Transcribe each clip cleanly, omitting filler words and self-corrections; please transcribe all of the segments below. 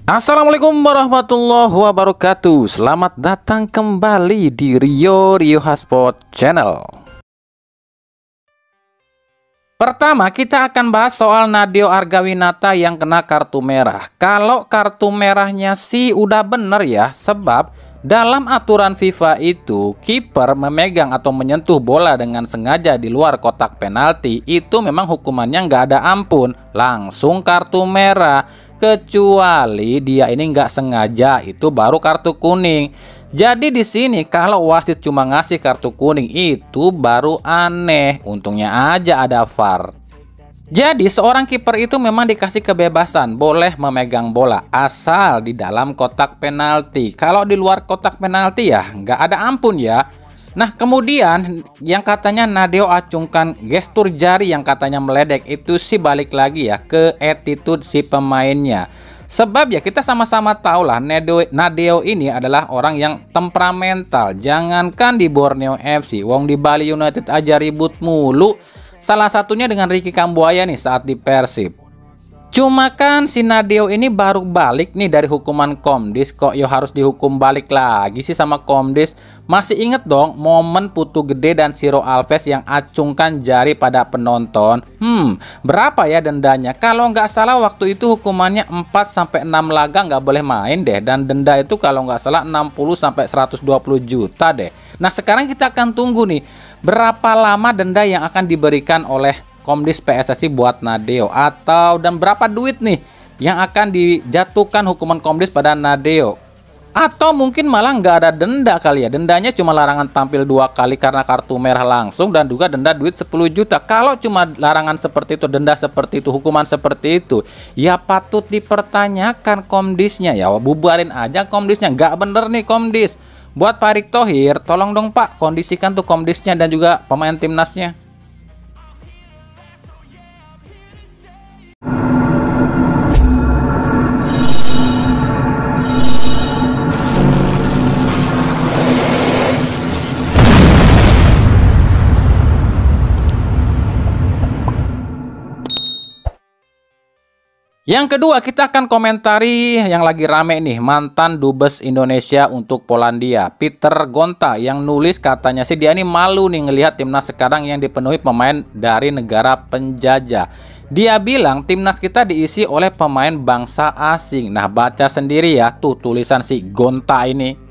Assalamualaikum warahmatullahi wabarakatuh. Selamat datang kembali di Rio Hotspot Channel. Pertama, kita akan bahas soal Nadeo Argawinata yang kena kartu merah. Kalau kartu merahnya sih udah bener ya, sebab dalam aturan FIFA itu kiper memegang atau menyentuh bola dengan sengaja di luar kotak penalti itu memang hukumannya nggak ada ampun, langsung kartu merah. Kecuali dia ini nggak sengaja, itu baru kartu kuning. Jadi di sini kalau wasit cuma ngasih kartu kuning itu baru aneh. Untungnya aja ada VAR. Jadi seorang kiper itu memang dikasih kebebasan boleh memegang bola asal di dalam kotak penalti. Kalau di luar kotak penalti ya nggak ada ampun ya. Nah kemudian yang katanya Nadeo acungkan gestur jari yang katanya meledek itu sih balik lagi ya ke attitude si pemainnya. Sebab ya kita sama-sama tahu lah Nadeo ini adalah orang yang temperamental. Jangankan di Borneo FC, wong di Bali United aja ribut mulu. Salah satunya dengan Ricky Kambuaya nih saat di Persib. Cuma kan si Nadeo ini baru balik nih dari hukuman Komdis, kok yo harus dihukum balik lagi sih sama Komdis. Masih inget dong momen Putu Gede dan Siro Alves yang acungkan jari pada penonton? Berapa ya dendanya? Kalau nggak salah waktu itu hukumannya 4-6 laga nggak boleh main deh. Dan denda itu kalau nggak salah 60-120 juta deh. Nah sekarang kita akan tunggu nih berapa lama denda yang akan diberikan oleh Komdis PSSI buat Nadeo, atau dan berapa duit nih yang akan dijatuhkan hukuman Komdis pada Nadeo, atau mungkin malah nggak ada denda kali ya, dendanya cuma larangan tampil 2 kali karena kartu merah langsung dan juga denda duit 10 juta. Kalau cuma larangan seperti itu, denda seperti itu, hukuman seperti itu, ya patut dipertanyakan Komdisnya ya, bubarin aja Komdisnya. Nggak bener nih Komdis. Buat Pak Erick Thohir, tolong dong Pak kondisikan tuh Komdisnya dan juga pemain timnasnya. Yang kedua kita akan komentari yang lagi rame nih, mantan dubes Indonesia untuk Polandia, Peter Gonta, yang nulis katanya sih dia ini malu nih ngelihat timnas sekarang yang dipenuhi pemain dari negara penjajah. Dia bilang timnas kita diisi oleh pemain bangsa asing. Nah baca sendiri ya tuh tulisan si Gonta ini.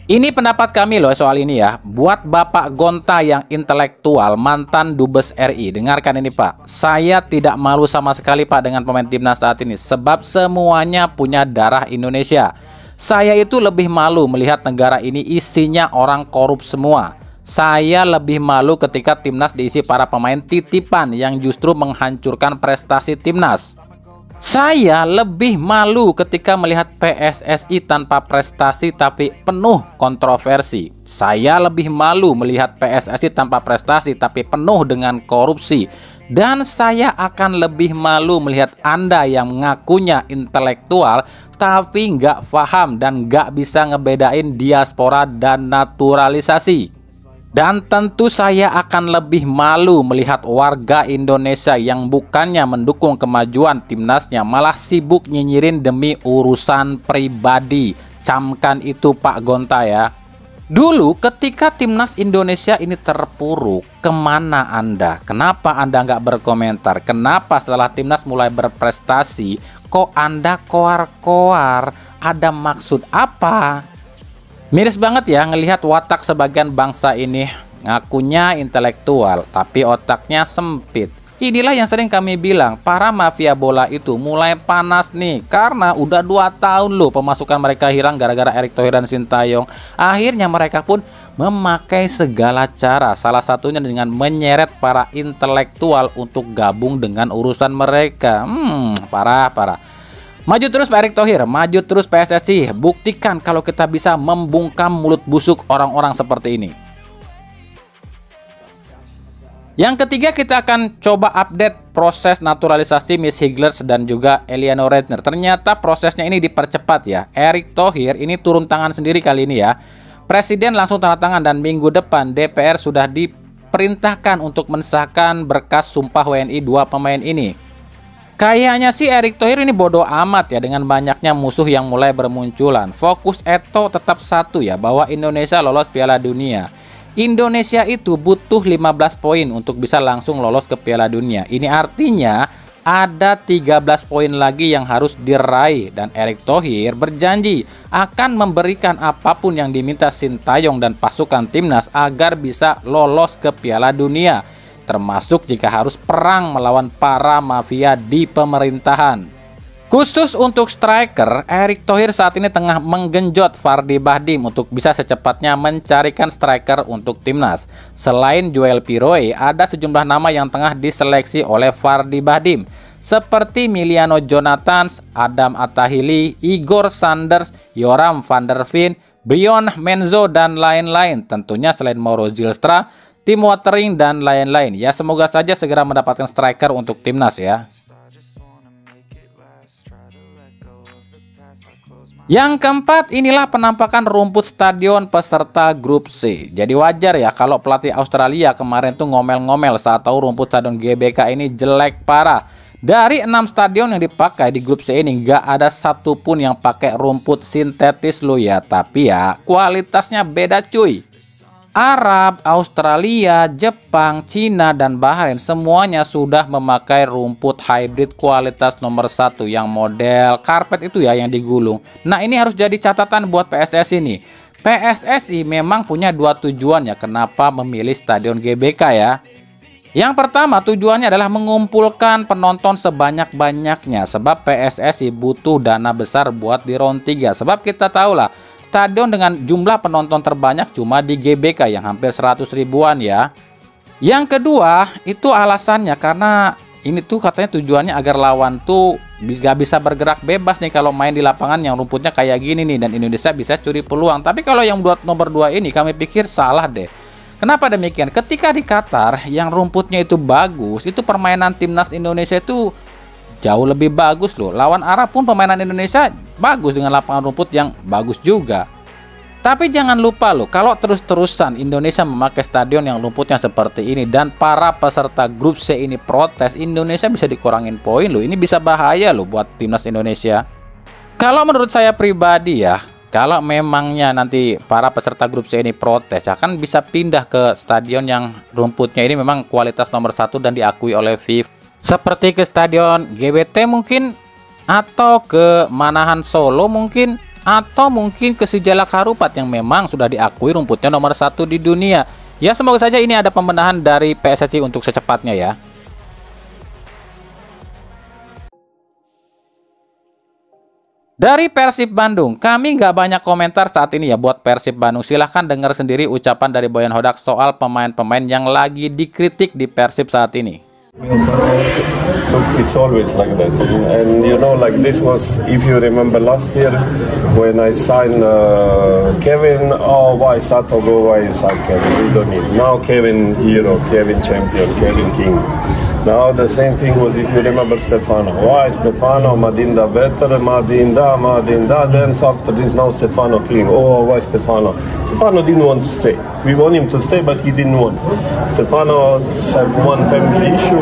Ini pendapat kami loh soal ini ya. Buat Bapak Gonta yang intelektual, mantan dubes RI, dengarkan ini Pak. Saya tidak malu sama sekali Pak dengan pemain timnas saat ini, sebab semuanya punya darah Indonesia. Saya itu lebih malu melihat negara ini isinya orang korup semua. Saya lebih malu ketika timnas diisi para pemain titipan yang justru menghancurkan prestasi timnas. Saya lebih malu ketika melihat PSSI tanpa prestasi tapi penuh kontroversi. Saya lebih malu melihat PSSI tanpa prestasi tapi penuh dengan korupsi. Dan saya akan lebih malu melihat Anda yang mengakunya intelektual tapi nggak paham dan nggak bisa ngebedain diaspora dan naturalisasi. Dan tentu saya akan lebih malu melihat warga Indonesia yang bukannya mendukung kemajuan timnasnya malah sibuk nyinyirin demi urusan pribadi. Camkan itu Pak Gonta ya. Dulu ketika timnas Indonesia ini terpuruk, kemana Anda? Kenapa Anda nggak berkomentar? Kenapa setelah timnas mulai berprestasi kok Anda koar-koar? Ada maksud apa? Miris banget ya ngelihat watak sebagian bangsa ini, ngakunya intelektual tapi otaknya sempit. Inilah yang sering kami bilang, para mafia bola itu mulai panas nih karena udah 2 tahun loh pemasukan mereka hilang gara-gara Erick Thohir dan Sintayong. Akhirnya mereka pun memakai segala cara, salah satunya dengan menyeret para intelektual untuk gabung dengan urusan mereka. Parah. Maju terus Pak Erick Thohir, maju terus PSSI, buktikan kalau kita bisa membungkam mulut busuk orang-orang seperti ini. Yang ketiga kita akan coba update proses naturalisasi Miss Higlers dan juga Eliano Redner. Ternyata prosesnya ini dipercepat ya. Erick Thohir ini turun tangan sendiri kali ini ya. Presiden langsung tanda tangan dan minggu depan DPR sudah diperintahkan untuk mensahkan berkas sumpah WNI 2 pemain ini. Kayaknya sih Erick Thohir ini bodoh amat ya dengan banyaknya musuh yang mulai bermunculan. Fokus Eto tetap satu ya, bahwa Indonesia lolos Piala Dunia. Indonesia itu butuh 15 poin untuk bisa langsung lolos ke Piala Dunia. Ini artinya ada 13 poin lagi yang harus diraih, dan Erick Thohir berjanji akan memberikan apapun yang diminta Sintayong dan pasukan timnas agar bisa lolos ke Piala Dunia, termasuk jika harus perang melawan para mafia di pemerintahan. Khusus untuk striker, Erick Thohir saat ini tengah menggenjot Vardy Bahdim untuk bisa secepatnya mencarikan striker untuk timnas. Selain Joel Piroe, ada sejumlah nama yang tengah diseleksi oleh Vardy Bahdim, seperti Miliano Jonathans, Adam Attahili, Igor Sanders, Yoram van der Veen, Brion Menzo, dan lain-lain. Tentunya selain Mauro Zylstra, Tim Watering, dan lain-lain. Ya, semoga saja segera mendapatkan striker untuk timnas ya. Yang keempat, inilah penampakan rumput stadion peserta grup C. Jadi wajar ya kalau pelatih Australia kemarin tuh ngomel-ngomel saat tahu rumput stadion GBK ini jelek parah. Dari 6 stadion yang dipakai di grup C ini nggak ada satupun yang pakai rumput sintetis lo ya. Tapi ya kualitasnya beda cuy. Arab, Australia, Jepang, Cina, dan Bahrain semuanya sudah memakai rumput hybrid kualitas nomor 1 yang model karpet itu ya, yang digulung. Nah, ini harus jadi catatan buat PSSI nih. PSSI memang punya dua tujuan ya kenapa memilih stadion GBK ya. Yang pertama, tujuannya adalah mengumpulkan penonton sebanyak-banyaknya, sebab PSSI butuh dana besar buat di round 3. Sebab kita tahu lah, stadion dengan jumlah penonton terbanyak cuma di GBK yang hampir 100 ribuan ya. Yang kedua, itu alasannya karena ini tuh katanya tujuannya agar lawan tuh gak bisa bergerak bebas nih kalau main di lapangan yang rumputnya kayak gini nih, dan Indonesia bisa curi peluang. Tapi kalau yang buat nomor 2 ini kami pikir salah deh. Kenapa demikian? Ketika di Qatar yang rumputnya itu bagus, itu permainan timnas Indonesia itu jauh lebih bagus loh. Lawan Arab pun permainan Indonesia bagus dengan lapangan rumput yang bagus juga. Tapi jangan lupa loh, kalau terus-terusan Indonesia memakai stadion yang rumputnya seperti ini dan para peserta grup C ini protes, Indonesia bisa dikurangin poin loh. Ini bisa bahaya loh buat timnas Indonesia. Kalau menurut saya pribadi ya, kalau memangnya nanti para peserta grup C ini protes, akan bisa pindah ke stadion yang rumputnya ini memang kualitas nomor 1 dan diakui oleh FIFA. Seperti ke stadion GBT mungkin, atau ke Manahan Solo mungkin, atau mungkin ke Sijalak Harupat yang memang sudah diakui rumputnya nomor 1 di dunia. Ya, semoga saja ini ada pembenahan dari PSSI untuk secepatnya ya. Dari Persib Bandung, kami nggak banyak komentar saat ini ya buat Persib Bandung. Silahkan dengar sendiri ucapan dari Boyan Hodak soal pemain-pemain yang lagi dikritik di Persib saat ini. Look, it's always like that, and you know, like this was, if you remember last year when I signed Kevin. Oh, why Sato go? Why you sign Kevin? We don't need now Kevin hero, Kevin champion, Kevin king. Now the same thing was, if you remember, Stefano. Why Stefano? Madinda better, Madinda. Then after this now Stefano king. Oh, why Stefano? Stefano didn't want to stay. We want him to stay, but he didn't want. Stefano had one family issue,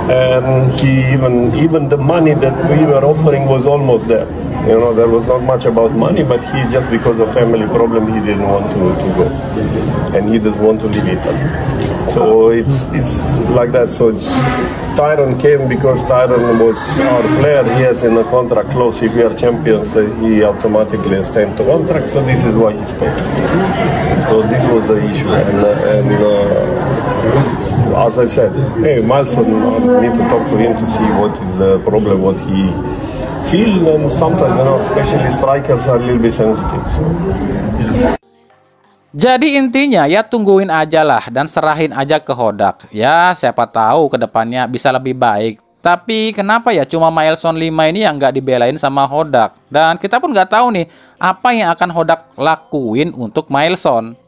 and he even the money that we were offering was almost there. You know, there was not much about money, but he just because of family problem he didn't want to go, and he doesn't want to leave Italy. So it's like that. So Tyron came because Tyron was our player. He has in the contract clause, if we are champions, he automatically extend the contract. So this is why he stayed. So this was the issue, and as I said, hey, Malson, need to talk to him to see what is the problem, what he feel, and sometimes, you know, especially strikers are a little bit sensitive. Jadi intinya ya tungguin aja lah dan serahin aja ke Hodak. Ya siapa tahu kedepannya bisa lebih baik. Tapi kenapa ya cuma Mailson 5 ini yang nggak dibelain sama Hodak? Dan kita pun nggak tahu nih apa yang akan Hodak lakuin untuk Mailson.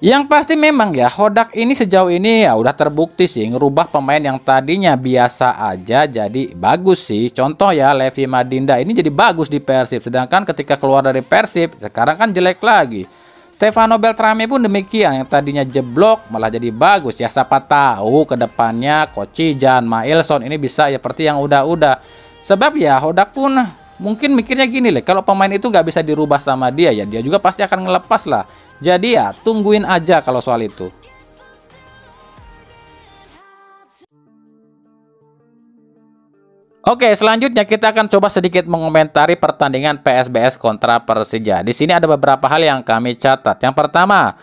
Yang pasti memang ya Hodak ini sejauh ini ya udah terbukti sih ngerubah pemain yang tadinya biasa aja jadi bagus sih. Contoh ya Levi Madinda ini jadi bagus di Persib, sedangkan ketika keluar dari Persib sekarang kan jelek lagi. Stefano Beltrame pun demikian, yang tadinya jeblok malah jadi bagus. Ya siapa tahu ke depannya Coach Jan, Mailson ini bisa ya seperti yang udah-udah. Sebab ya Hodak pun mungkin mikirnya gini lah, kalau pemain itu nggak bisa dirubah sama dia ya dia juga pasti akan ngelepas lah. Jadi ya tungguin aja kalau soal itu. Oke, selanjutnya kita akan coba sedikit mengomentari pertandingan PSBS kontra Persija. Di sini ada beberapa hal yang kami catat. Yang pertama,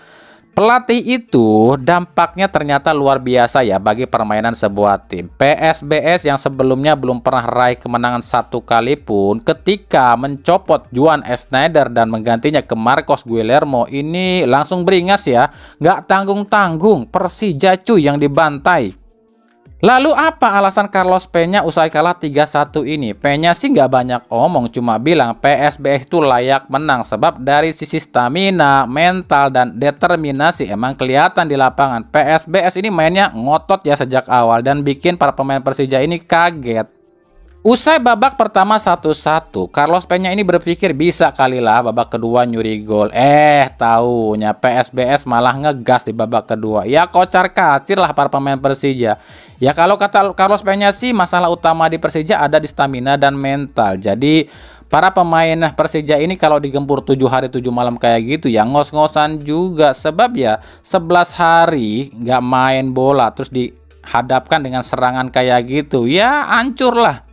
pelatih itu dampaknya ternyata luar biasa ya bagi permainan sebuah tim. PSBS yang sebelumnya belum pernah raih kemenangan satu kali pun, ketika mencopot Juan Schneider dan menggantinya ke Marcos Guillermo, ini langsung beringas ya. Nggak tanggung-tanggung, Persija cuy yang dibantai. Lalu apa alasan Carlos Peña usai kalah 3-1 ini? Peña sih nggak banyak omong, cuma bilang PSBS itu layak menang. Sebab dari sisi stamina, mental, dan determinasi emang kelihatan di lapangan. PSBS ini mainnya ngotot ya sejak awal dan bikin para pemain Persija ini kaget. Usai babak pertama 1-1, Carlos Peña ini berpikir bisa kali lah babak kedua nyuri gol. Taunya PSBS malah ngegas di babak kedua. Ya kocar kacir lah para pemain Persija. Ya kalau kata Carlos Peña sih masalah utama di Persija ada di stamina dan mental. Jadi para pemain Persija ini kalau digempur 7 hari 7 malam kayak gitu ya ngos-ngosan juga. Sebab ya 11 hari nggak main bola terus dihadapkan dengan serangan kayak gitu. Ya hancur lah.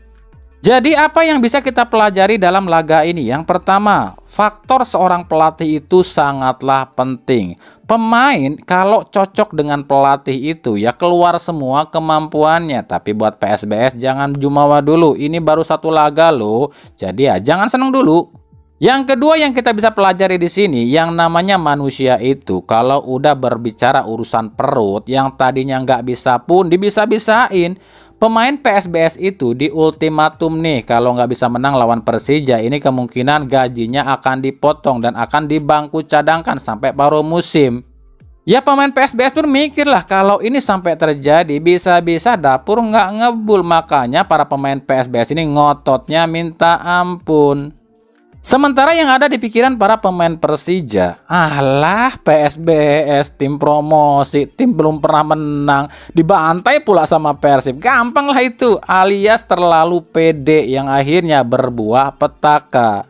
Jadi apa yang bisa kita pelajari dalam laga ini? Yang pertama, faktor seorang pelatih itu sangatlah penting. Pemain kalau cocok dengan pelatih itu ya keluar semua kemampuannya. Tapi buat PSBS jangan jumawa dulu. Ini baru satu laga loh. Jadi ya jangan seneng dulu. Yang kedua yang kita bisa pelajari di sini, yang namanya manusia itu kalau udah berbicara urusan perut, yang tadinya nggak bisa pun dibisa-bisain. Pemain PSBS itu di ultimatum nih, kalau nggak bisa menang lawan Persija, ini kemungkinan gajinya akan dipotong dan akan dibangku cadangkan sampai paruh musim. Ya pemain PSBS pun mikir lah kalau ini sampai terjadi bisa-bisa dapur nggak ngebul. Makanya para pemain PSBS ini ngototnya minta ampun. Sementara yang ada di pikiran para pemain Persija, alah PSBS tim promosi, tim belum pernah menang, dibantai pula sama Persib, gampang lah itu, alias terlalu pede yang akhirnya berbuah petaka.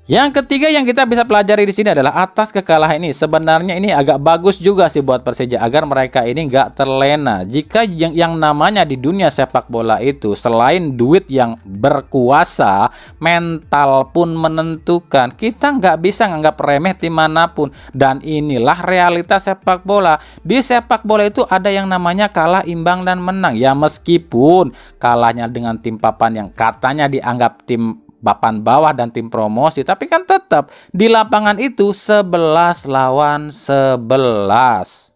Yang ketiga yang kita bisa pelajari di sini adalah atas kekalahan ini sebenarnya ini agak bagus juga sih buat Persija agar mereka ini nggak terlena. Jika yang namanya di dunia sepak bola itu selain duit yang berkuasa, mental pun menentukan. Kita nggak bisa nganggap remeh tim manapun. Dan inilah realitas sepak bola. Di sepak bola itu ada yang namanya kalah, imbang, dan menang. Ya meskipun kalahnya dengan tim papan yang katanya dianggap tim papan bawah dan tim promosi, tapi kan tetap di lapangan itu 11 lawan 11.